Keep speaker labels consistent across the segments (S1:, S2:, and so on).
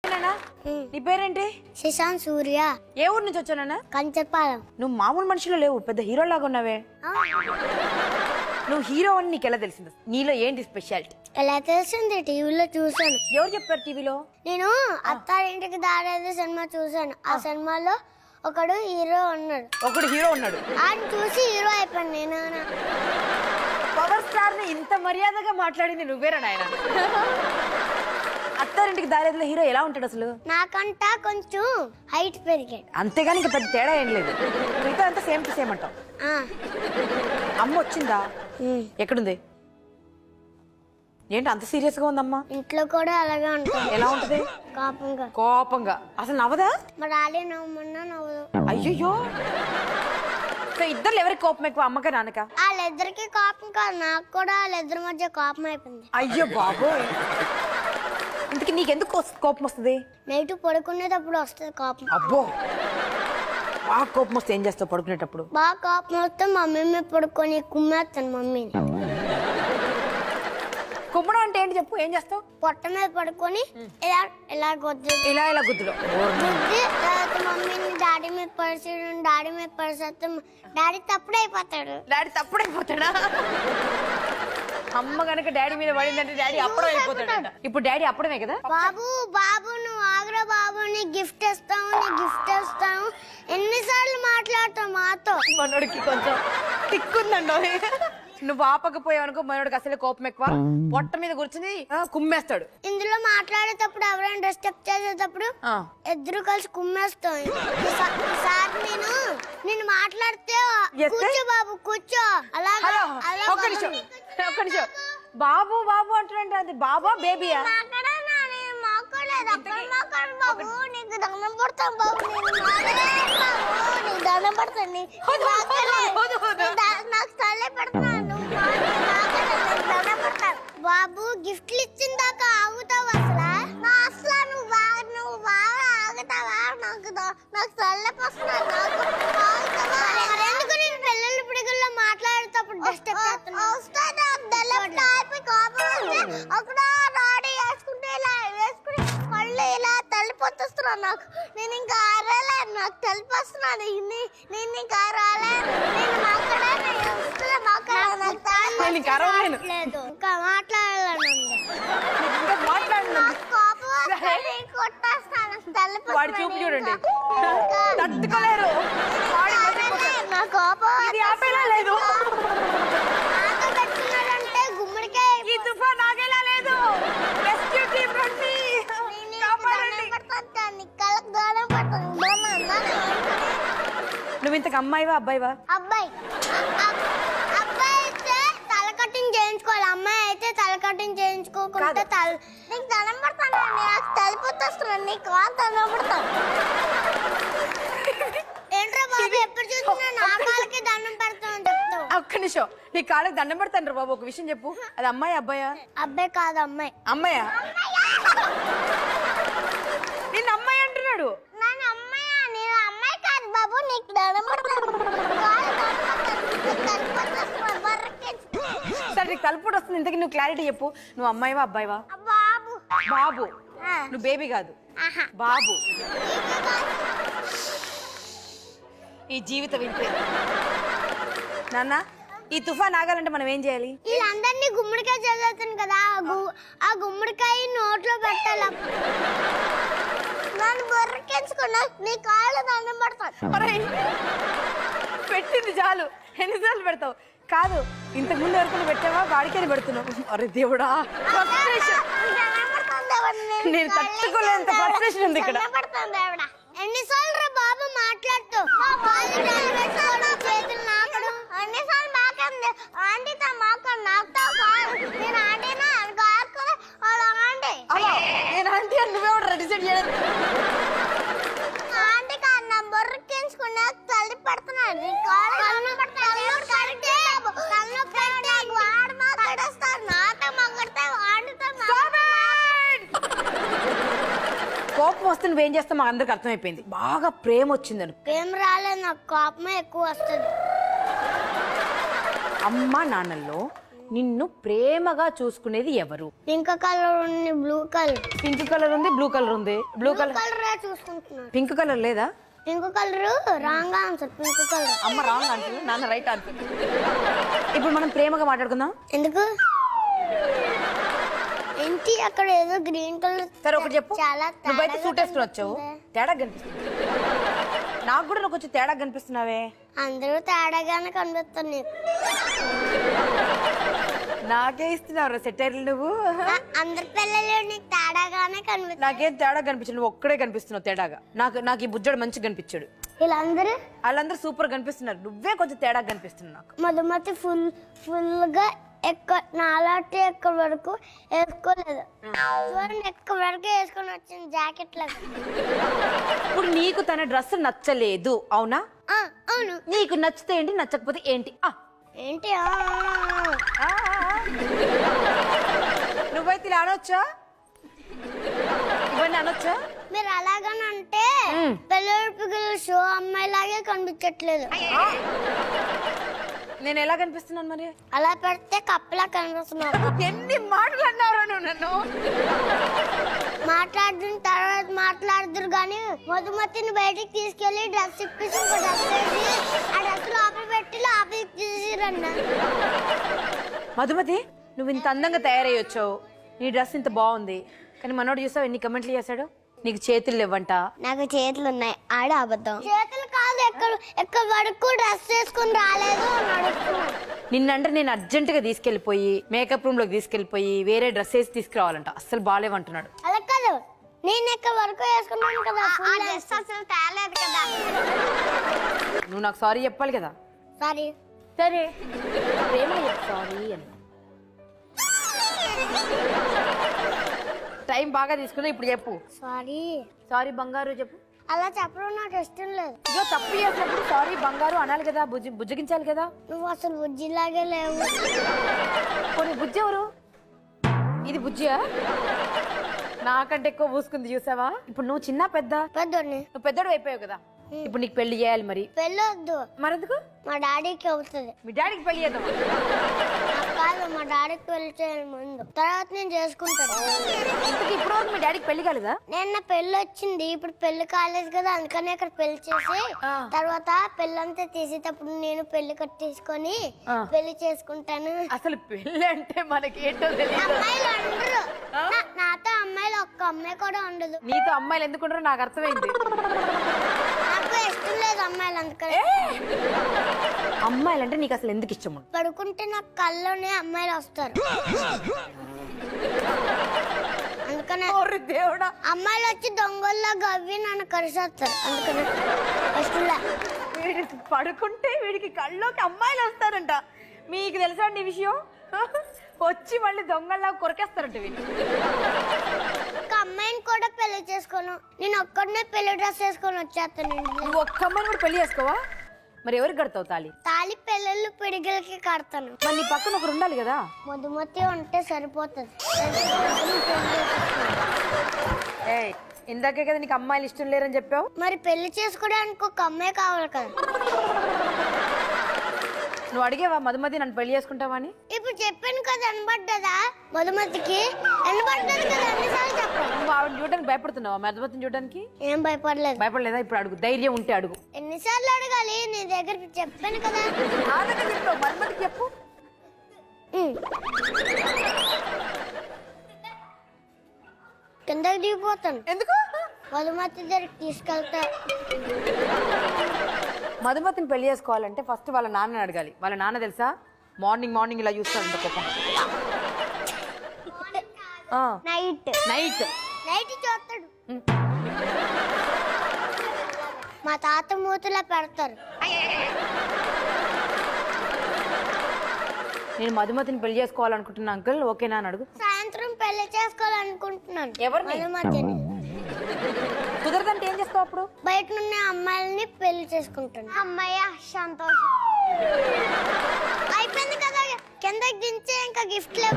S1: చెప్పినానా నీ పేరేంటి?
S2: శశాంత్ సూర్య.
S1: ఏ ఊరు నుంచి వచ్చానా?
S2: కంచపాలెం.
S1: నువ్వు మామూలు మనుషులు లేవు, పెద్ద హీరో లాగా ఉన్నావే. నువ్వు హీరో అని నీకు ఎలా తెలిసింది? నీలో ఏంటి స్పెషాలిటీ?
S2: ఎలా తెలిసింది? టీవీలో చూసాను.
S1: ఎవరు చెప్పారు టీవీలో?
S2: నేను అత్తారింటికి దారేది సినిమా చూసాను. ఆ సినిమాలో ఒకడు హీరో ఉన్నాడు.
S1: ఒకడు హీరో ఉన్నాడు,
S2: ఆయన చూసి హీరో అయిపోయాను నేను.
S1: పవర్ స్టార్ ని ఇంత మర్యాదగా మాట్లాడింది నువ్వేరా నాయన? అత్తారింటికి దారేదిలో హీరో ఎలా ఉంటాడు అసలు?
S2: నాకంట కొంచెం హైట్ పెరిగాడు,
S1: అంతేగాని ఇంకా పెద్ద తేడా ఏం లేదు. మిగతా అంతా సేమ్ టు సేమ్ అంటావు. అమ్మ వచ్చిందా? ఎక్కడుంది? ఏంటి అంత సీరియస్ గా ఉందమ్మా?
S2: ఇంట్లో కూడా అలాగే ఉంటుంది.
S1: ఎలా ఉంటది?
S2: కోపంగా.
S1: కోపంగా. అసలు నవ్వదా?
S2: మా డాడీ నవ్వమన్నా నవ్వదు.
S1: అయ్యో, ఇద్దరు ఎవరికి కోపం ఎక్కువ, అమ్మక నాన్నక?
S2: వాళ్ళిద్దరికి కోపం కాదు, నాకు కూడా వాళ్ళిద్దరి మధ్య కోపం అయిపోయింది.
S1: అయ్యో బాబోయ్, ఇంతకి నీకెందుకు కోపం వస్తుంది?
S2: నైట్ పడుకునేటప్పుడు వస్తుంది కోపం.
S1: అబ్బో, బాగా కోపం వస్తే ఏం చేస్తావు పడుకునేటప్పుడు?
S2: బాగా కోపం వస్తే మమ్మీ మీద పడుకొని కుమ్మేస్తాను మమ్మీని.
S1: కుమ్మడం అంటే ఏంటి చెప్పు? ఏం చేస్తావు?
S2: పొట్ట మీద పడుకొని ఇలా ఇలా గుద్దు
S1: ఇలా ఇలా గుద్దులో
S2: గుద్ది తర్వాత మమ్మీని డాడీ మీద పరిచేయడం. డాడీ మీద పరిచేస్తే డాడీ తప్పుడైపోతాడు.
S1: డాడీ తప్పుడైపోతాడా? అమ్మ గనక డాడీ మీద పడిందంటే డాడీ అప్పుడే అయిపోతాడంట. ఇప్పుడు డాడీ అప్పుడమే కదా?
S2: బాబు బాబు నువ్వు ఆగ్రా బాబు, నీ గిఫ్ట్ ఇస్తావు, నీ గిఫ్ట్ ఇస్తావు. ఎన్నిసార్లు మాట్లాడతావు మాతో?
S1: మనోడికి కొంచెం తిక్కుందండి. నువ్వు ఆపకపోయావు అనుకో, మనోడికి అసలే కోపం ఎక్కువ. పొట్ట మీద కూర్చుని కుమ్మేస్తాడు.
S2: ఇందులో మాట్లాడేటప్పుడు ఎవరైనా డిస్టర్బ్ చేసేటప్పుడు ఇద్దరు కలిసి కుమ్మేస్తాం. ఈసారి నేను మాట్లాడితే కూర్చో బాబు కూర్చో.
S1: ఒక్క నిమిషం. బాబు బాబు అంటున్నాంటే అది బాబా బేబీయా?
S2: నీకు దండం పడతాం బాబు, నీకు దండం పడతాను, నాకు తల్లే పెడతాను బాబు. గిఫ్ట్లు ఇచ్చిన దాకా ఆగుతావు అసలు? అసలు నువ్వు బాగా ఆగుతావా? నాకు తల్లెప్పి వస్తున్నాను. ఎందుకు నేను పిల్లల పిడుగుల్లో మాట్లాడేటప్పుడు డిస్టర్బ్ చేస్తున్నాను? అక్కడ రాడి వేసుకుంటే ఇలా వేసుకుని మళ్ళీ ఇలా తల్లిపోతున్నాను. నాకు నేను ఇంకా ఆరలేదు, నాకు తల్లిపోస్తున్నాను. నేను ఇంకా రాలేదు, నేను మాట్లాడలేదు, ఇంకా మాట్లాడాలను. కొట్టేస్తాను.
S1: వాడి చూపు చూడండి, తట్టుకోలేరు.
S2: నా కోపం
S1: లేదు.
S2: పెట్టుకున్నాడంటే గుమ్మడికాయ
S1: ఈ తుఫాన్ ఆగేలా లేదు. రెస్క్యూ టీం రండి. నువ్వు ఇంతకు అమ్మాయివా అబ్బాయివా?
S2: అబ్బాయి. అబ్బాయి అయితే తల కటింగ్ చేయించుకోవాలి, అమ్మాయి అయితే తల కటింగ్ చేయించుకోకుండా నీకు దండం పడతాను. నాకు తలిపోతున్నాను, నీకు దండం పడతాను. ఏంట్రా బాబు ఎప్పుడు చూస్తున్నా నా కాళ్ళకి దండం పెడతామని చెప్తావు?
S1: ఒక్క నిమిషం, నీ కాళ్ళకి దండం పెడతాను బాబు. ఒక విషయం చెప్పు, అది అమ్మాయి అబ్బాయా?
S2: అబ్బాయి కాదు అమ్మాయి.
S1: అమ్మాయా? నిన్ను అమ్మాయి అంటున్నాడు.
S2: నేను అమ్మాయి కాదు బాబు, నీకు దండం పడతాను.
S1: సరే, నీకు తలుపుడు వస్తుంది. ఇంతకీ నువ్వు క్లారిటీ చెప్పు, నువ్వు అమ్మాయివా అబ్బాయివా?
S2: బాబు.
S1: బాబు. నువ్వు బేబీ కాదు, బాబు. ఈ జీవితం ఇంతే నాన్న. ఈ తుఫాన్ ఆగాలంటే మనం ఏం చేయాలి?
S2: వీళ్ళందరినీ గుమ్మడికాయ చదువుతాను కదా, ఆ గుమ్మడికాయ నోట్లో పెట్టాలి. నన్ను బొర్రకెంచుకున్నా, నీ కాళ్ళు దండం పడతాను.
S1: పెట్టింది చాలు, ఎన్నిసార్లు పెడతావు? కాదు, ఇంతకు ముందు ఎవరికైనా పెట్టావా? వాడికైనా పెడుతున్నావు. అరే దేవుడా, నేను తట్టుకోలేంత ఫ్రస్ట్రేషన్ ఉంది ఇక్కడ.
S2: ఎన్నిసార్లు రా బాబు మాట్లాడుతూ చేతులు నాకడు? ఎన్నిసార్లు మాకండి ఆంటీతో మాకండి, నాకుతావు కాదు. నేను ఆంటీనా గారుకుని వాళ్ళ ఆంటీ.
S1: నేను ఆంటీ అని నువ్వెవడ డిసైడ్ చేయలేదు.
S2: ఆంటీ కాదు, నా బొర్రకించుకుని తల్లి పడుతున్నాడు. వాడు మాట్లాడేస్తాడు, నాతో మాట్లాడితే వాడితో.
S1: కోపం వస్తే నువ్వేం చేస్తావు మాకు అందరికి అర్థమైపోయింది. బాగా ప్రేమ వచ్చింది అనుకో.
S2: ప్రేమ రాలేదు, నాకు కోపమే ఎక్కువ వస్తుంది.
S1: అమ్మ నాన్నల్లో నిన్ను ప్రేమగా చూసుకునేది ఎవరు?
S2: పింక్ కలర్ ఉంది, బ్లూ కలర్.
S1: పింక్ కలర్ ఉంది, బ్లూ కలర్ ఉంది. బ్లూ కలర్
S2: చూసుకుంటున్నాను.
S1: పింక్ కలర్ లేదా?
S2: Pink colour wrong answer. Pink colour.
S1: అమ్మ రాంగ్ ఆన్సర్, నాన్న రైట్ ఆన్సర్. ఇప్పుడు మనం ప్రేమగా మాట్లాడుకుందాం.
S2: ఎందుకు ఏంటి అక్కడ ఏదో గ్రీన్ కలర్?
S1: సరే ఒకటి చెప్పు.
S2: చాలా
S1: నువ్వైతే సూట్ వేసుకుని వచ్చావు, తేడా కనిపిస్తుంది. నాకు కూడా నువ్వు కొంచెం తేడా కనిపిస్తున్నావే.
S2: అందరూ తేడాగానే కనిపిస్తాను నీకు.
S1: నాకే ఇస్తున్నావు సెటైర్లు నువ్వు.
S2: అందరి పిల్లలు నీకు తేడాగానే కనిపిస్తారు.
S1: నాకేం తేడా కనిపించదు, నువ్వు ఒక్కడే కనిపిస్తున్నావు తేడాగా. నాకు ఈ బుజ్జోడు మంచిగా కనిపించాడు. వాళ్ళందరూ సూపర్ కనిపిస్తున్నారు, నువ్వే కొంచెం తేడా కనిపిస్తున్నావు నాకు.
S2: మధుమతి ఫుల్ గా నాలాంటి ఎక్కడి వరకు వేసుకోలేదు. చూడండి ఎక్కడి వరకు వేసుకొని వచ్చింది జాకెట్ లాగా.
S1: ఇప్పుడు నీకు తన డ్రెస్ నచ్చలేదు అవునా?
S2: అవును.
S1: నీకు నచ్చితే ఏంటి, నచ్చకపోతే ఏంటి?
S2: ఏంటి
S1: నువ్వైతే ఇలా అనొచ్చా? ఇవన్నీ అనొచ్చా?
S2: మీరు అలాగనంటే పిల్లలు పిల్లలు షో అమ్మాయిలాగే కనిపించట్లేదు.
S1: నేను ఎలా కనిపిస్తున్నాను మరి?
S2: అలా పెడితే కప్పలా కనిపిస్తున్నావు.
S1: ఎన్ని మాటలు అన్నావు నువ్వు నన్ను?
S2: మాట్లాడిన తర్వాత మాట్లాడుదురు గాని మధుమతిని బయటికి తీసుకెళ్లి డ్రెస్ ఇప్పేసి ఇంకో డ్రెస్ వేసి ఆ డ్రెస్ లోపల పెట్టి లోపలికి తీసిరన్న.
S1: మధుమతి నువ్వు ఇంత అందంగా తయారయ్యొచ్చావు, నీ డ్రెస్ ఇంత బాగుంది, కానీ మనోడు చూసావు ఎన్ని కమెంట్లు చేశాడు? నీకు చేతులు లేవంట.
S2: నాకు చేతులు ఉన్నాయి, ఆడ అబద్ధం. చేతులు కాదు, ఎక్కడ వరకు డ్రెస్ వేసుకుని రాలేదు.
S1: నిన్నంటే నేను అర్జెంట్ గా తీసుకెళ్లిపోయి మేకప్ రూమ్ లోకి తీసుకెళ్లిపోయి వేరే డ్రెస్ వేసి తీసుకురావాలంట, అస్సలు బాగాలేవంటున్నాడు.
S2: అలా కాదు, నేను ఎక్కడ వరకు వేసుకున్నాను కదా, అసలు తేలేదు కదా.
S1: నువ్వు నాకు సారీ చెప్పాలి కదా.
S2: సారీ.
S1: సరే ప్రేమ సారీ అని. టైం బాగా తీసుకున్నా, ఇప్పుడు చెప్పు. సారీ బంగారు చెప్పు.
S2: అలా చెప్పడం నాకు ఇష్టం లేదు.
S1: ఇదో తప్పు చేసినప్పుడు సారీ బంగారు అనాలి కదా, బుజ్జగించాలి కదా.
S2: నువ్వు అసలు బుజ్జిలాగే లేవు.
S1: కొన్ని బుజ్జి ఎవరు? ఇది బుజ్జియా? నాకంటే ఎక్కువ పూసుకుంది చూసావా? ఇప్పుడు నువ్వు చిన్న పెద్ద?
S2: పెద్దోడిని.
S1: నువ్వు పెద్దోడు అయిపోయావు కదా, ఇప్పుడు నీకు పెళ్లి చేయాలి. మరి
S2: పెళ్ళి వద్దు.
S1: మరెందుకు?
S2: మా డాడీకి అవుతుంది.
S1: మీ డాడీకి పెళ్లి చేద్దాం.
S2: కాదు, మా డాడీకి పెళ్లి చేయాలి ముందు, తర్వాత నేను చేసుకుంటాను.
S1: ఇప్పుడు వరకు మీ డాడీకి పెళ్లి కాలేదా?
S2: నిన్న పెళ్లి వచ్చింది, ఇప్పుడు పెళ్లి కాలేదు కదా, అందుకనే ఇక్కడ పెళ్లి చేసి తర్వాత పెళ్ళంతా తీసేటప్పుడు నేను పెళ్లి కట్టేసుకొని పెళ్లి చేసుకుంటాను.
S1: అసలు పెళ్లి అంటే మనకి ఏంటో తెలియదు.
S2: అమ్మాయిలు ఉండరు నాతో, అమ్మాయిలు ఒక్క అమ్మాయి కూడా ఉండదు.
S1: నీతో అమ్మాయిలు ఎందుకు ఉండరు నాకు అర్థమైంది.
S2: నాకు ఇష్టం లేదు అమ్మాయిలు, అందుకని.
S1: అమ్మాయిలు అంటే నీకు అసలు ఎందుకు ఇష్టం?
S2: పడుకుంటే నాకు కల్లోనే అమ్మాయిలు వస్తారు, అందుకనే.
S1: దేవుడా,
S2: అమ్మాయిలు వచ్చి దొంగల్లో గవ్వి నన్ను కరిసేస్తారు, అందుకని ఇష్టం లేదు.
S1: వీడికి పడుకుంటే వీడికి కళ్ళలోకి అమ్మాయిలు వస్తారంట. మీకు తెలుసా అండి ఈ విషయం? వచ్చి మళ్ళీ దొంగల్లా కొరికేస్తారంట వీళ్ళు.
S2: ఒక అమ్మాయిని కూడా పెళ్లి చేసుకోను, నేను ఒక్కడనే పెళ్లి డ్రెస్ వేసుకొని వచ్చేస్తాను.
S1: నువ్వు ఒక్క అమ్మాయిని కూడా పెళ్లి చేసుకోవా? మరి ఎవరికి కడతావు తాళి?
S2: తాళి పిల్లలు పిడిగిలకి కడతాను.
S1: మరి నీ పక్కన ఒకరు ఉండాలి కదా.
S2: మధుమతి ఉంటే సరిపోతుంది.
S1: ఇందాకే కదా నీకు అమ్మాయిలు ఇష్టం లేరని చెప్పావు.
S2: మరి పెళ్లి చేసుకోవడానికి ఒక అమ్మాయి కావాలి కదా.
S1: నువ్వు అడిగేవా మధుమతి నన్ను పెళ్లి చేసుకుంటావా అని?
S2: ఇప్పుడు చెప్పాను కదా, అనబడ్డదా మధుమతికి? అనబడ్డది కదా, అన్నిసార్లు చెప్పాను.
S1: నువ్వు ఆవిడ చూడడానికి భయపడుతున్నావా? మధుమతిని చూడడానికి
S2: ఏం భయపడలేదు.
S1: భయపడలేదా? ఇప్పుడు అడుగు, ధైర్యం ఉంటే అడుగు.
S2: ఎన్నిసార్లు అడగాలి? నీ దగ్గర చెప్పాను కదా.
S1: మధుమతికి చెప్పు.
S2: కిందకి దిగిపోతాను.
S1: ఎందుకు?
S2: మధుమతి దగ్గరికి తీసుకెళ్తా.
S1: మధుమతిని పెళ్లి చేసుకోవాలంటే ఫస్ట్ వాళ్ళ నాన్నని అడగాలి. వాళ్ళ నాన్న తెలుసా, మార్నింగ్ ఇలా చూస్తాడు కోపం.
S2: నైట్ చూస్తాడు. మా తాత మూతిలా పెడతారు.
S1: నేను మధుమతిని పెళ్లి చేసుకోవాలనుకుంటున్నా అంకుల్, ఓకేనా అని అడుగు.
S2: సాయంత్రం పెళ్లి చేసుకోవాలనుకుంటున్నాను.
S1: ఎవరిని?
S2: మధుమతిని.
S1: కుదరదంటే ఏం చేస్తావు అప్పుడు?
S2: బయట ఉన్న అమ్మాయిల్ని పెళ్లి చేసుకుంటాను. అమ్మాయి సంతోషం అయిపోయింది కదా, కిందకి దించే ఇంకా గిఫ్ట్లు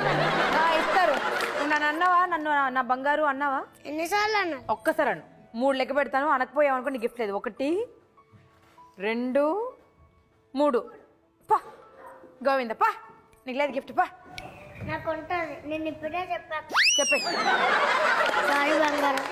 S1: ఇస్తారు. నువ్వు నన్ను అన్నావా? నన్ను నా బంగారు అన్నావా?
S2: ఎన్నిసార్లు అన్నా?
S1: ఒక్కసారి అను. 3 లెక్క పెడతాను, అనకపోయావు అనుకో నీ గిఫ్ట్ లేదు. 1 2 3 పా గోవింద పా, నీకు లేదు గిఫ్ట్ పా.
S2: నాకు ఉంటుంది నేను ఇప్పుడే చెప్పాను
S1: చెప్పే
S2: సారీ బంగారం